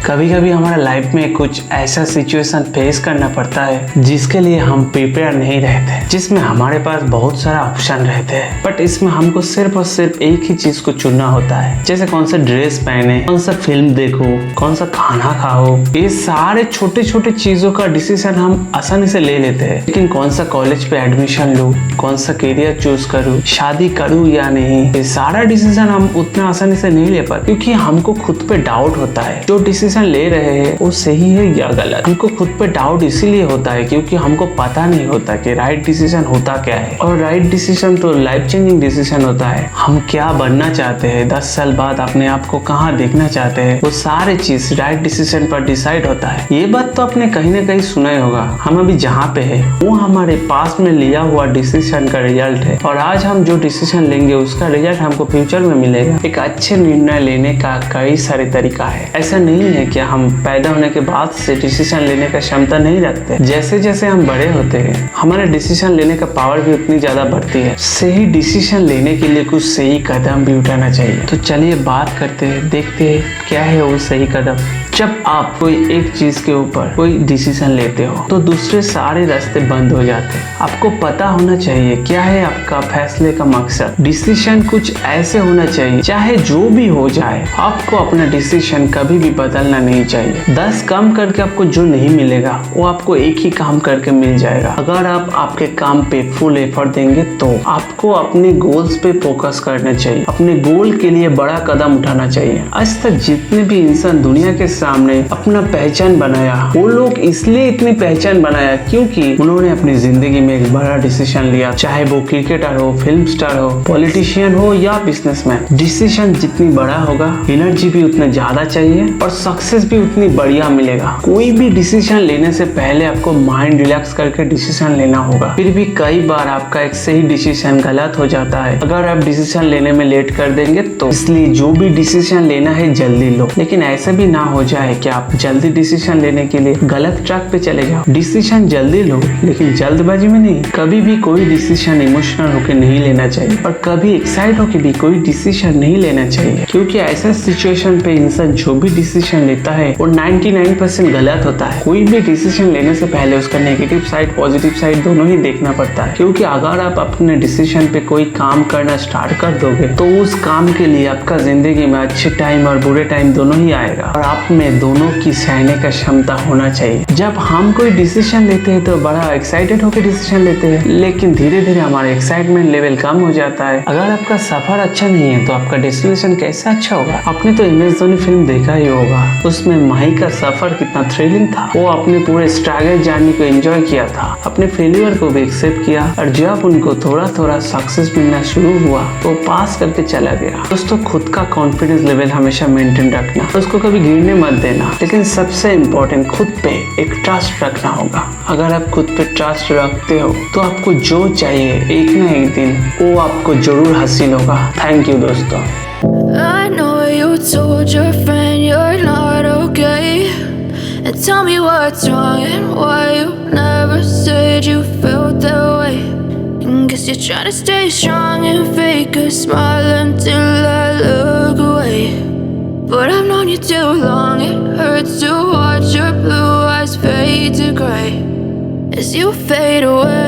कभी कभी हमारा लाइफ में कुछ ऐसा सिचुएशन फेस करना पड़ता है जिसके लिए हम प्रिपेयर नहीं रहते, जिसमें हमारे पास बहुत सारा ऑप्शन रहते हैं, बट इसमें हमको सिर्फ और सिर्फ एक ही चीज को चुनना होता है। जैसे कौन सा ड्रेस पहने, कौन सा फिल्म देखो, कौन सा खाना खाओ, ये सारे छोटे छोटे चीजों का डिसीजन हम आसानी से ले लेते हैं। लेकिन कौन सा कॉलेज पे एडमिशन लूं, कौन सा करियर चूज करूं, शादी करूं या नहीं, ये सारा डिसीजन हम उतना आसानी से नहीं ले पाते, क्योंकि हमको खुद पे डाउट होता है जो डिसीजन ले रहे हैं वो सही है या गलत। हमको खुद पे डाउट इसीलिए होता है क्योंकि हमको पता नहीं होता कि राइट डिसीजन होता क्या है। और राइट डिसीजन तो लाइफ चेंजिंग डिसीजन होता है। हम क्या बनना चाहते हैं, 10 साल बाद अपने आप को कहाँ देखना चाहते हैं, वो सारे चीज राइट डिसीजन पर डिसाइड होता है। ये बात तो आपने कहीं ना कहीं सुना ही होगा। हम अभी जहाँ पे है वो हमारे पास में लिया हुआ डिसीजन का रिजल्ट है, और आज हम जो डिसीजन लेंगे उसका रिजल्ट हमको फ्यूचर में मिलेगा। एक अच्छे निर्णय लेने का कई सारे तरीका है। ऐसा नहीं है कि हम पैदा होने के बाद से डिसीजन लेने का क्षमता नहीं रखते। जैसे जैसे हम बड़े होते हैं हमारे डिसीजन लेने का पावर भी उतनी ज्यादा बढ़ती है। सही डिसीजन लेने के लिए कुछ सही कदम भी उठाना चाहिए। तो चलिए बात करते हैं, देखते हैं क्या है वो सही कदम। जब आप कोई एक चीज के ऊपर कोई डिसीजन लेते हो तो दूसरे सारे रास्ते बंद हो जाते हैं। आपको पता होना चाहिए क्या है आपका फैसले का मकसद। डिसीजन कुछ ऐसे होना चाहिए चाहे जो भी हो जाए, आपको अपना डिसीजन कभी भी बदलना नहीं चाहिए। 10 काम करके आपको जो नहीं मिलेगा वो आपको एक ही काम करके मिल जाएगा। अगर आप आपके काम पे फुल एफर्ट देंगे तो आपको अपने गोल्स पे फोकस करना चाहिए। अपने गोल के लिए बड़ा कदम उठाना चाहिए। आज तक जितने भी इंसान दुनिया के सामने अपना पहचान बनाया, वो लोग इसलिए इतनी पहचान बनाया क्योंकि उन्होंने अपनी जिंदगी में एक बड़ा डिसीजन लिया। चाहे वो क्रिकेटर हो, फिल्म स्टार हो, पॉलिटिशियन हो या बिजनेसमैन। डिसीजन जितनी बड़ा होगा एनर्जी भी उतना ज्यादा चाहिए और सक्सेस भी उतनी बढ़िया मिलेगा। कोई भी डिसीजन लेने से पहले आपको माइंड रिलैक्स करके डिसीजन लेना होगा। फिर भी कई बार आपका एक सही डिसीजन गलत हो जाता है अगर आप डिसीजन लेने में लेट कर देंगे तो। इसलिए जो भी डिसीजन लेना है जल्दी लो, लेकिन ऐसा भी ना हो जाए कि आप जल्दी डिसीजन लेने के लिए गलत ट्रैक पे चले जाओ। डिसीजन जल्दी लो लेकिन जल्दबाजी में नहीं। कभी भी कोई डिसीजन इमोशनल होकर नहीं लेना चाहिए और कभी एक्साइट होकर भी कोई डिसीजन नहीं लेना चाहिए, क्योंकि ऐसा सिचुएशन पे इंसान जो भी डिसीजन लेता है वो 99% गलत होता है। कोई भी डिसीजन लेने से पहले उसका नेगेटिव साइड पॉजिटिव साइड दोनों ही देखना पड़ता है, क्योंकि अगर आप अपने डिसीजन पे कोई काम करना स्टार्ट कर दोगे तो उस काम के लिए आपका जिंदगी में अच्छे टाइम और बुरे टाइम दोनों ही आएगा, और आप में दोनों की सहने का क्षमता होना चाहिए। जब हम कोई डिसीजन लेते हैं तो बड़ा एक्साइटेड होकर डिसीजन लेते हैं, लेकिन धीरे धीरे हमारा एक्साइटमेंट लेवल कम हो जाता है। अगर आपका सफर अच्छा नहीं है तो आपका डेस्टिनेशन कैसा अच्छा होगा। आपने तो MS धोनी फिल्म देखा ही होगा, उसमें माही का सफर कितना थ्रिलिंग था। वो अपने पूरे स्ट्रगल जर्नी को एंजॉय किया था, अपने फेलियर को भी एक्सेप्ट किया, और जब उनको थोड़ा थोड़ा सक्सेस मिलना शुरू हुआ तो पास करके चला गया। दोस्तों, खुद का कॉन्फिडेंस लेवल हमेशा मेंटेन रखना, उसको कभी गिरने मत देना। लेकिन सबसे इम्पोर्टेंट खुद पे एक ट्रस्ट रखना होगा। अगर आप खुद पे ट्रस्ट रखते हो तो आपको जो चाहिए एक ना एक दिन वो आपको जरूर हासिल होगा। थैंक यू दोस्तों। I know you told your friend you're not okay, and tell me what's wrong and why you never said you felt that way. And guess you're trying to stay strong and fake a smile until I look away. But I've known you too long, it hurts to watch your blue eyes fade to gray as you fade away.